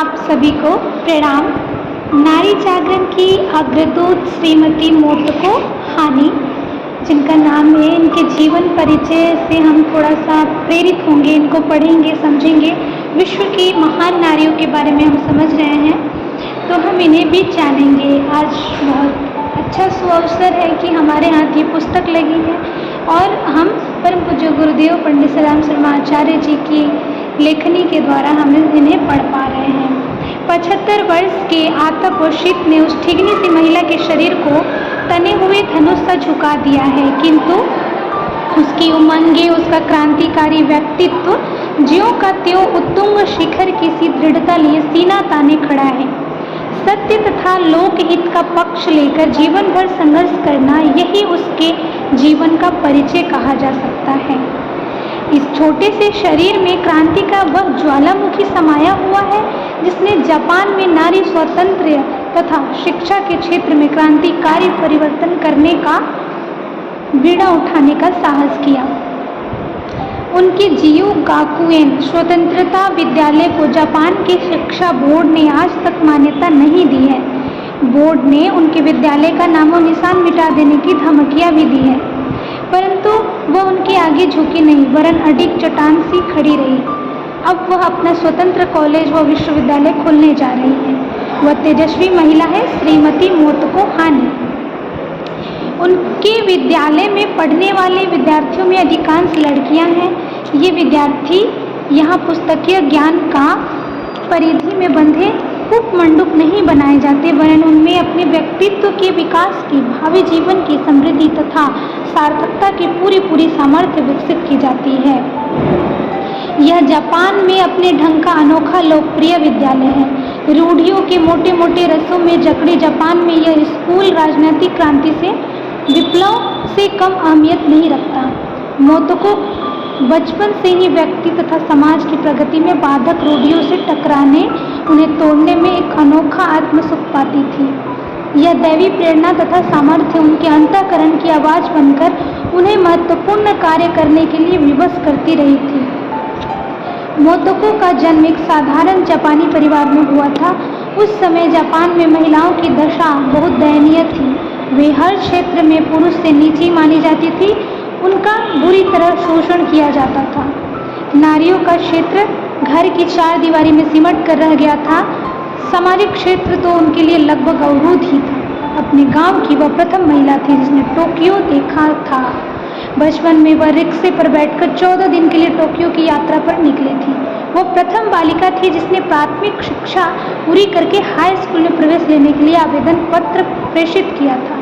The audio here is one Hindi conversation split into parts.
आप सभी को प्रणाम। नारी जागरण की अग्रदूत श्रीमती मोतको हानि, जिनका नाम है, इनके जीवन परिचय से हम थोड़ा सा प्रेरित होंगे, इनको पढ़ेंगे, समझेंगे। विश्व की महान नारियों के बारे में हम समझ रहे हैं, तो हम इन्हें भी जानेंगे। आज बहुत अच्छा सुअवसर है कि हमारे हाथ ये पुस्तक लगी है और हम परम पूज्य गुरुदेव पंडित सदाम शर्मा आचार्य जी की लेखनी के द्वारा हम इन्हें पढ़ पा रहे हैं। 75 वर्ष के आतप और शीत ने उस ठिगनी सी महिला के शरीर को तने हुए धनुष सा झुका दिया है, किंतु उसकी उमंगें, उसका क्रांतिकारी व्यक्तित्व ज्यों का त्यों उत्तुंग शिखर की सी दृढ़ता लिए सीना ताने खड़ा है। सत्य तथा लोकहित का पक्ष लेकर जीवन भर संघर्ष करना, यही उसके जीवन का परिचय कहा जा सकता है। इस छोटे से शरीर में क्रांति का वह ज्वालामुखी समाया हुआ है जिसने जापान में नारी स्वातंत्र्य तथा शिक्षा के क्षेत्र में क्रांतिकारी परिवर्तन करने का बीड़ा उठाने का साहस किया। उनके जियू गाकुएन स्वतंत्रता विद्यालय को जापान के शिक्षा बोर्ड ने आज तक मान्यता नहीं दी है। बोर्ड ने उनके विद्यालय का नामो निशान मिटा देने की धमकियां भी दी है, परंतु वह उनके आगे झुकी नहीं, वरन अडिग चट्टान सी खड़ी रही। अब वह अपना स्वतंत्र कॉलेज व विश्वविद्यालय खोलने जा रही है। वह तेजस्वी महिला है, श्रीमती मोतको हानि। उनके विद्यालय में पढ़ने वाले विद्यार्थियों में अधिकांश लड़कियां हैं। ये विद्यार्थी यहाँ पुस्तकीय ज्ञान का परिधि में बंधे कूप मंडूक नहीं बनाए जाते, वरन उनमें अपने व्यक्तित्व के विकास की, भावी जीवन की समृद्धि तथा सार्थकता की पूरी सामर्थ्य विकसित की जाती है। यह जापान में अपने ढंग का अनोखा लोकप्रिय विद्यालय है। रूढ़ियों के मोटे मोटे रसों में जकड़े जापान में यह स्कूल राजनीतिक क्रांति से, विप्लव से कम अहमियत नहीं रखता। मोतको बचपन से ही व्यक्ति तथा समाज की प्रगति में बाधक रूढ़ियों से टकराने, उन्हें तोड़ने में एक अनोखा आत्मसुख पाती थी। यह दैवी प्रेरणा तथा सामर्थ्य उनके अंतःकरण की आवाज़ बनकर उन्हें महत्वपूर्ण कार्य करने के लिए विवश करती रही थी। मोतको का जन्म एक साधारण जापानी परिवार में हुआ था। उस समय जापान में महिलाओं की दशा बहुत दयनीय थी। वे हर क्षेत्र में पुरुष से नीची मानी जाती थी। उनका बुरी तरह शोषण किया जाता था। नारियों का क्षेत्र घर की चार दीवारी में सिमट कर रह गया था। सामाजिक क्षेत्र तो उनके लिए लगभग अवरुद्ध ही था। अपने गांव की वह प्रथम महिला थी जिसने टोक्यो देखा था। बचपन में वह रिक्शे पर बैठकर 14 दिन के लिए टोक्यो की यात्रा पर निकली थी। वह प्रथम बालिका थी जिसने प्राथमिक शिक्षा पूरी करके हाई स्कूल में प्रवेश लेने के लिए आवेदन पत्र प्रेषित किया था।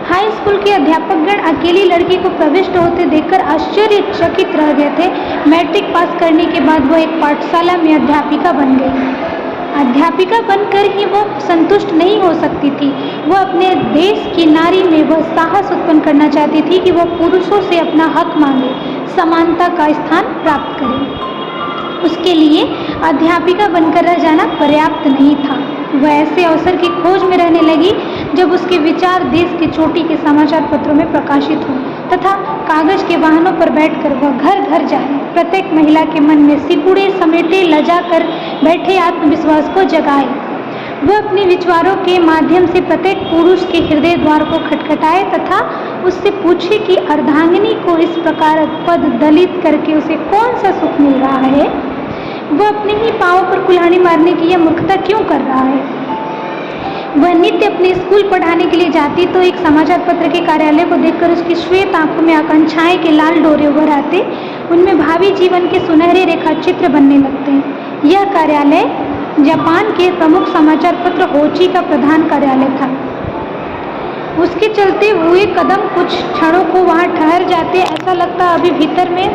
हाई स्कूल के अध्यापकगण अकेली लड़की को प्रविष्ट होते देखकर आश्चर्यचकित रह गए थे। मैट्रिक पास करने के बाद वह एक पाठशाला में अध्यापिका बन गई। अध्यापिका बनकर ही वह संतुष्ट नहीं हो सकती थी। वह अपने देश की नारी में वह साहस उत्पन्न करना चाहती थी कि वह पुरुषों से अपना हक मांगे, समानता का स्थान प्राप्त करे। उसके लिए अध्यापिका बनकर रह जाना पर्याप्त नहीं था। वह ऐसे अवसर की खोज में रहने लगी जब उसके विचार देश की चोटी के समाचार पत्रों में प्रकाशित हों तथा कागज के वाहनों पर बैठकर वह घर घर जाए, प्रत्येक महिला के मन में सिकुड़े समेटे लजा कर बैठे आत्मविश्वास को जगाए। वह अपने विचारों के माध्यम से प्रत्येक पुरुष के हृदय द्वार को खटखटाए तथा उससे पूछे कि अर्धांगिनी को इस प्रकार पद दलित करके उसे कौन सा सुख मिल रहा है। वह अपने ही पांवों पर कुल्हाड़ी मारने की यह मूर्खता क्यों कर रहा है। वह नित्य अपने स्कूल पढ़ाने के लिए जाती तो एक समाचार पत्र के कार्यालय को देखकर उसकी श्वेत आंखों में आकांक्षाएं के लाल डोरे उभर आते। उनमें भावी जीवन के सुनहरे रेखाचित्र बनने लगते। यह कार्यालय जापान के प्रमुख समाचार पत्र होची का प्रधान कार्यालय था। उसके चलते हुए कदम कुछ क्षणों को वहां ठहर जाते। ऐसा लगता अभी भीतर में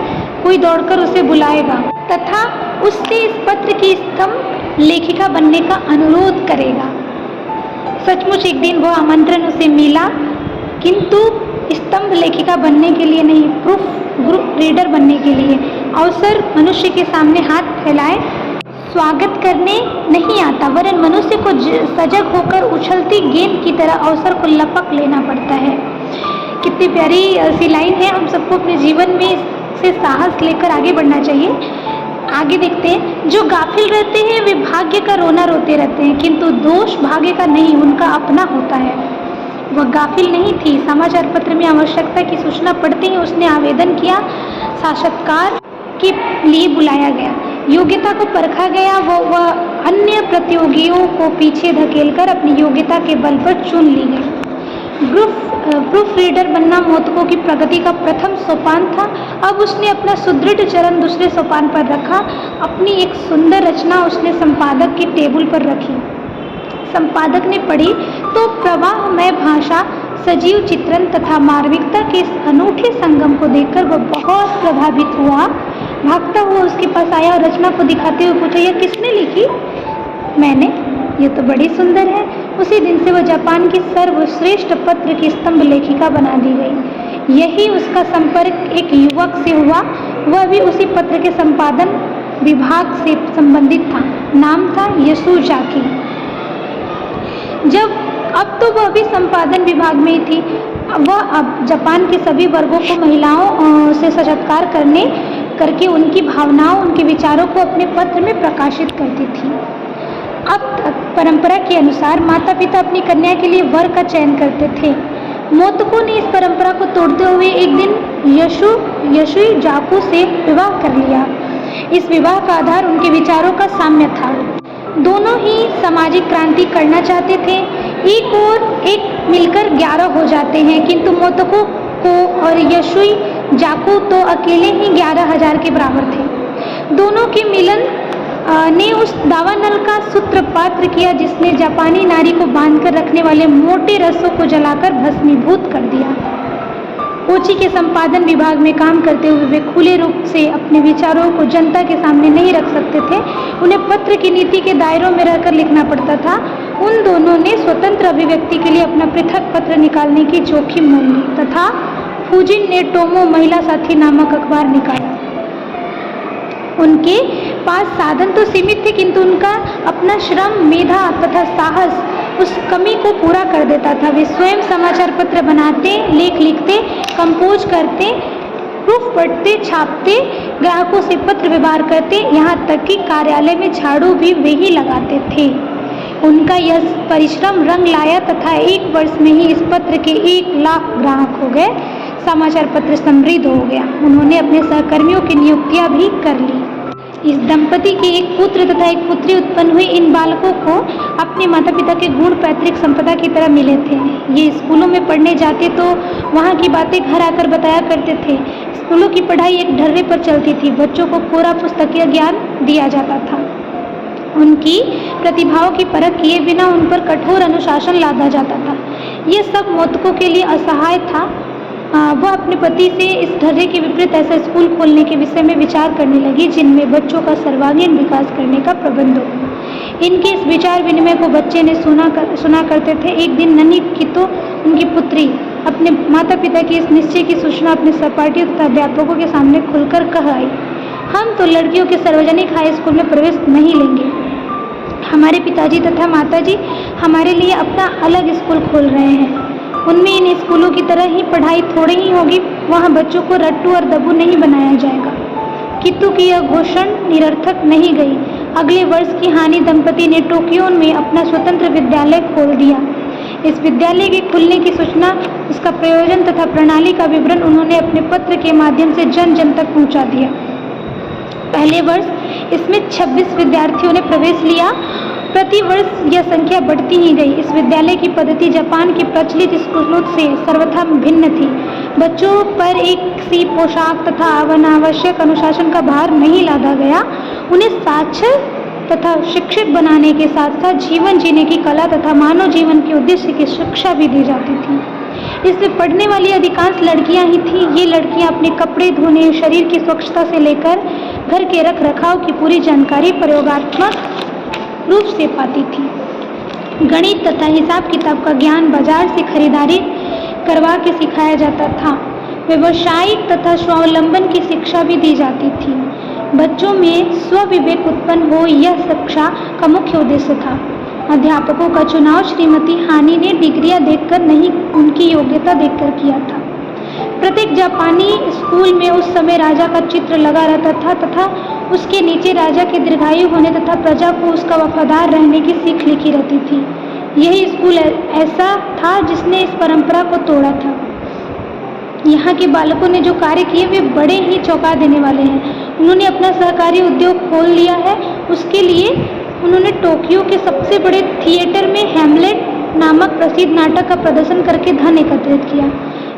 कोई दौड़कर उसे बुलाएगा तथा उससे इस पत्र की स्तंभ लेखिका बनने का अनुरोध करेगा। सचमुच एक दिन वह आमंत्रण उसे मिला, किंतु स्तंभ लेखिका बनने के लिए नहीं, ग्रुप रीडर बनने के लिए। अवसर मनुष्य के सामने हाथ फैलाए स्वागत करने नहीं आता, वरन मनुष्य को सजग होकर उछलती गेंद की तरह अवसर को लपक लेना पड़ता है। कितनी प्यारी सी लाइन है। हम सबको अपने जीवन में से साहस लेकर आगे बढ़ना चाहिए। आगे देखते हैं, जो गाफिल रहते हैं वे भाग्य का रोना रोते रहते हैं, किंतु दोष भाग्य का नहीं, उनका अपना होता है। वह गाफिल नहीं थी। समाचार पत्र में आवश्यकता की सूचना पढ़ते ही उसने आवेदन किया। साक्षात्कार के लिए बुलाया गया, योग्यता को परखा गया। वह अन्य प्रतियोगियों को पीछे धकेलकर अपनी योग्यता के बल पर चुन ली गई। प्रूफ रीडर बनना मौतकों की प्रगति का प्रथम सोपान था। अब उसने अपना सुदृढ़ चरण दूसरे सोपान पर रखा। अपनी एक सुंदर रचना उसने संपादक की टेबल पर रखी। संपादक ने पढ़ी तो प्रवाहमय भाषा, सजीव चित्रण तथा मार्मिकता के इस अनूठे संगम को देखकर वह बहुत प्रभावित हुआ। भागता हुआ उसके पास आया और रचना को दिखाते हुए पूछा, यह किसने लिखी? मैंने। ये तो बड़ी सुंदर है। उसी दिन से वह जापान की सर्वश्रेष्ठ पत्र की स्तंभ लेखिका बना दी गई। यही उसका संपर्क एक युवक से हुआ। वह भी उसी पत्र के संपादन विभाग से संबंधित था। नाम था यसुजाकी। अब तो वह भी संपादन विभाग में ही थी। वह अब जापान के सभी वर्गों को महिलाओं से साक्षात्कार करके उनकी भावनाओं, उनके विचारों को अपने पत्र में प्रकाशित करती थी। अब तक परंपरा के अनुसार माता पिता अपनी कन्या के लिए वर का चयन करते थे। मोतको ने इस परंपरा को तोड़ते हुए एक दिन यसुई जाकू से विवाह कर लिया। इस विवाह का आधार उनके विचारों का साम्य था। दोनों ही सामाजिक क्रांति करना चाहते थे। एक और एक मिलकर 11 हो जाते हैं, किंतु मोतको को और यसुई जाकू तो अकेले ही 11,000 के बराबर थे। दोनों के मिलन ने उस दावानल का सूत्रपात किया जिसने जापानी नारी को बांधकर रखने वाले मोटे रस्सों को जलाकर भस्मीभूत कर दिया। कोची के संपादन विभाग में काम करते हुए वे खुले रूप से अपने विचारों को जनता के सामने नहीं रख सकते थे। उन्हें पत्र की नीति के दायरों में रहकर लिखना पड़ता था। उन दोनों ने स्वतंत्र अभिव्यक्ति के लिए अपना पृथक पत्र निकालने की जोखिम मोल ली तथा फूजिन ने टोमो महिला साथी नामक अखबार निकाला। उनके पास साधन तो सीमित थे, किंतु उनका अपना श्रम, मेधा तथा साहस उस कमी को पूरा कर देता था। वे स्वयं समाचार पत्र बनाते, लेख लिखते, कंपोज करते, प्रूफ पढ़ते, छापते, ग्राहकों से पत्र व्यवहार करते, यहाँ तक कि कार्यालय में झाड़ू भी वे ही लगाते थे। उनका यह परिश्रम रंग लाया तथा 1 वर्ष में ही इस पत्र के 1 लाख ग्राहक हो गए। समाचार पत्र समृद्ध हो गया। उन्होंने अपने सहकर्मियों की नियुक्तियां भी कर ली। इस दंपति के एक पुत्र तथा एक पुत्री उत्पन्न हुई। इन बालकों को अपने माता पिता के गुण पैतृक संपदा की तरह मिले थे। ये स्कूलों में पढ़ने जाते तो वहाँ की बातें घर आकर बताया करते थे। स्कूलों की पढ़ाई एक ढर्रे पर चलती थी। बच्चों को कोरा पुस्तकीय ज्ञान दिया जाता था। उनकी प्रतिभाओं की परख किए बिना उन पर कठोर अनुशासन लादा जाता था। ये सब मोतको के लिए असहाय था। वह अपने पति से इस ढर्रे के विपरीत ऐसा स्कूल खोलने के विषय में विचार करने लगी जिनमें बच्चों का सर्वांगीण विकास करने का प्रबंध हो। इनके इस विचार विनिमय को बच्चे ने सुना करते थे। एक दिन नन्ही कितो, उनकी पुत्री, अपने माता पिता की इस निश्चय की सूचना अपने सहपाठियों तथा अध्यापकों के सामने खुलकर कह आई, हम तो लड़कियों के सार्वजनिक हाई स्कूल में प्रवेश नहीं लेंगे। हमारे पिताजी तथा माताजी हमारे लिए अपना अलग स्कूल खोल रहे हैं। उनमें इन स्कूलों की तरह ही पढ़ाई थोड़ी ही होगी। वहाँ बच्चों को रट्टू और दब्बू नहीं बनाया जाएगा। कित्तू की यह घोषणा निरर्थक नहीं गई। अगले वर्ष की हानि दंपति ने टोक्यो में अपना स्वतंत्र विद्यालय खोल दिया। इस विद्यालय के खुलने की सूचना, इसका प्रयोजन तथा प्रणाली का विवरण उन्होंने अपने पत्र के माध्यम से जन जन तक पहुँचा दिया। पहले वर्ष इसमें 26 विद्यार्थियों ने प्रवेश लिया। प्रति वर्ष यह संख्या बढ़ती ही गई। इस विद्यालय की पद्धति जापान के प्रचलित स्कूलों से सर्वथा भिन्न थी। बच्चों पर एक सी पोशाक तथा अनावश्यक अनुशासन का भार नहीं लादा गया। उन्हें साक्षर तथा शिक्षित बनाने के साथ साथ जीवन जीने की कला तथा मानव जीवन के उद्देश्य की शिक्षा भी दी जाती थी। इसमें पढ़ने वाली अधिकांश लड़कियां ही थीं। ये लड़कियां अपने कपड़े धोने, शरीर की स्वच्छता से लेकर घर के रख रखाव की पूरी जानकारी प्रयोगात्मक रूप से पाती थी। गणित तथा हिसाब किताब का ज्ञान बाजार से खरीदारी करवा के सिखाया जाता था। व्यावसायिक तथा स्वावलंबन की शिक्षा भी दी जाती थी। बच्चों में स्वविवेक उत्पन्न हो, यह शिक्षा का मुख्य उद्देश्य था। अध्यापकों का चुनाव श्रीमती हानि ने डिग्रियां देखकर नहीं, उनकी योग्यता देखकर किया था। प्रत्येक जापानी स्कूल में उस समय राजा का चित्र लगा रहता था तथा उसके नीचे राजा के दीर्घायु होने तथा प्रजा को उसका वफादार रहने की सीख लिखी रहती थी। यही स्कूल ऐसा था जिसने इस परंपरा को तोड़ा था। यहाँ के बालकों ने जो कार्य किए वे बड़े ही चौंका देने वाले हैं। उन्होंने अपना सहकारी उद्योग खोल लिया है। उसके लिए उन्होंने टोक्यो के सबसे बड़े थिएटर में हैमलेट नामक प्रसिद्ध नाटक का प्रदर्शन करके धन एकत्रित किया।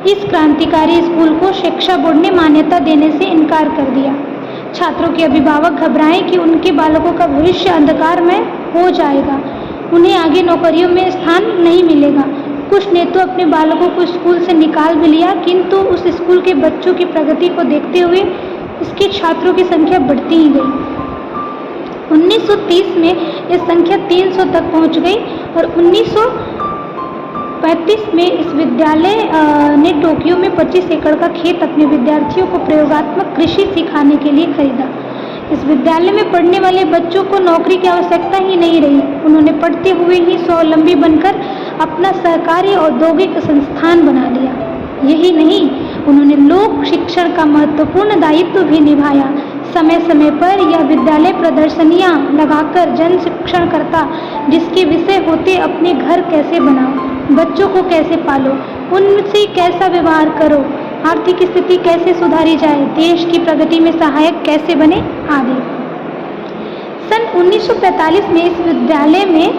इस क्रांतिकारी स्कूल को शिक्षा बोर्ड ने मान्यता देने से इनकार कर दिया। छात्रों के अभिभावक घबराए कि उनके बालकों का भविष्य अंधकारमय हो जाएगा, उन्हें आगे नौकरियों में स्थान नहीं मिलेगा। कुछ ने तो अपने बालकों को स्कूल से निकाल भी लिया, किंतु उस स्कूल के बच्चों की प्रगति को देखते हुए इसके छात्रों की संख्या बढ़ती ही गई। 1930 में यह संख्या 300 तक पहुंच गई और 1935 में इस विद्यालय ने टोक्यो में 25 एकड़ का खेत अपने विद्यार्थियों को प्रयोगात्मक कृषि सिखाने के लिए खरीदा। इस विद्यालय में पढ़ने वाले बच्चों को नौकरी की आवश्यकता ही नहीं रही। उन्होंने पढ़ते हुए ही स्वावलंबी बनकर अपना सहकारी औद्योगिक संस्थान बना लिया। यही नहीं, उन्होंने लोक शिक्षण का महत्वपूर्ण दायित्व भी निभाया। समय समय पर यह विद्यालय प्रदर्शनियां लगाकर जन शिक्षण करता, जिसके विषय होते अपने घर कैसे बनाओ, बच्चों को कैसे पालो, उनसे कैसा व्यवहार करो, आर्थिक स्थिति कैसे सुधारी जाए, देश की प्रगति में सहायक कैसे बने आदि। सन 1945 में इस विद्यालय में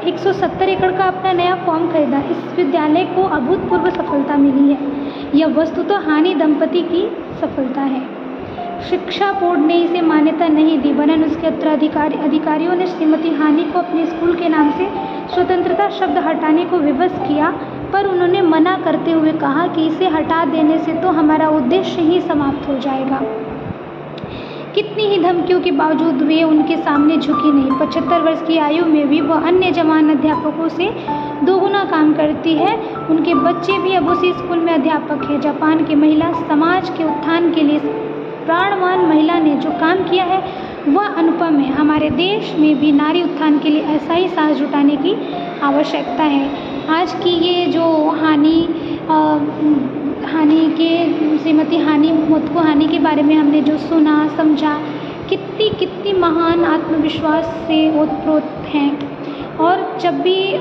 170 एकड़ का अपना नया फॉर्म खरीदा। इस विद्यालय को अभूतपूर्व सफलता मिली है। यह वस्तुतः हानि दंपति की सफलता है। शिक्षा बोर्ड ने इसे मान्यता नहीं दी, वरन उसके अधिकारियों ने श्रीमती हानि को अपने स्कूल के नाम से स्वतंत्रता शब्द हटाने को विवश किया, पर उन्होंने मना करते हुए कहा कि इसे हटा देने से तो हमारा उद्देश्य ही समाप्त हो जाएगा। कितनी ही धमकियों के बावजूद वे उनके सामने झुकी नहीं। 75 वर्ष की आयु में भी वह अन्य जवान अध्यापकों से दोगुना काम करती है। उनके बच्चे भी अब उसी स्कूल में अध्यापक हैं। जापान के महिला समाज के उत्थान के लिए प्राणवान महिला ने जो काम किया है वह अनुपम है। हमारे देश में भी नारी उत्थान के लिए ऐसा ही साहस जुटाने की आवश्यकता है। आज की ये जो हानि के श्रीमती हानि मोटको हानि के बारे में हमने जो सुना समझा, कितनी महान आत्मविश्वास से ओतप्रोत हैं। और जब भी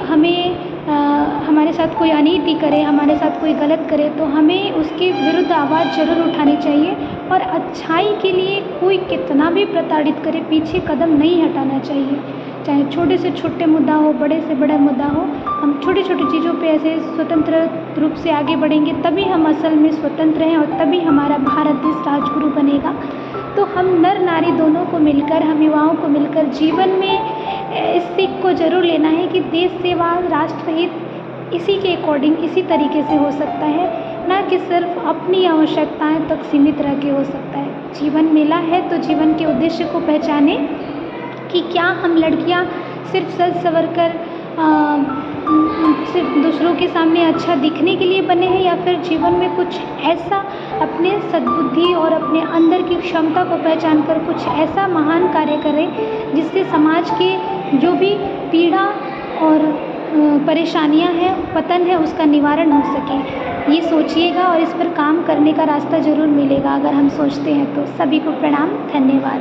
हमारे साथ कोई अनीति करे, हमारे साथ कोई गलत करे, तो हमें उसके विरुद्ध आवाज़ जरूर उठानी चाहिए और अच्छाई के लिए कोई कितना भी प्रताड़ित करे, पीछे कदम नहीं हटाना चाहिए। चाहे छोटे से छोटे मुद्दा हो, बड़े से बड़ा मुद्दा हो, हम छोटी छोटी चीज़ों पे ऐसे स्वतंत्र रूप से आगे बढ़ेंगे, तभी हम असल में स्वतंत्र हैं और तभी हमारा भारत देश राजगुरु बनेगा। तो हम नर नारी दोनों को मिलकर, हम युवाओं को मिलकर जीवन में इस सीख को जरूर लेना है कि देश सेवा, राष्ट्रहित इसी के अकॉर्डिंग, इसी तरीके से हो सकता है, ना कि सिर्फ अपनी आवश्यकताएं तक सीमित रह के हो सकता है। जीवन मिला है तो जीवन के उद्देश्य को पहचाने कि क्या हम लड़कियां सिर्फ सज संवर कर सिर्फ दूसरों के सामने अच्छा दिखने के लिए बने हैं, या फिर जीवन में कुछ ऐसा अपने सद्बुद्धि और अपने अंदर की क्षमता को पहचान कर कुछ ऐसा महान कार्य करें जिससे समाज के जो भी पीड़ा और परेशानियां हैं, पतन है, उसका निवारण हो सके। ये सोचिएगा और इस पर काम करने का रास्ता ज़रूर मिलेगा अगर हम सोचते हैं तो। सभी को प्रणाम, धन्यवाद।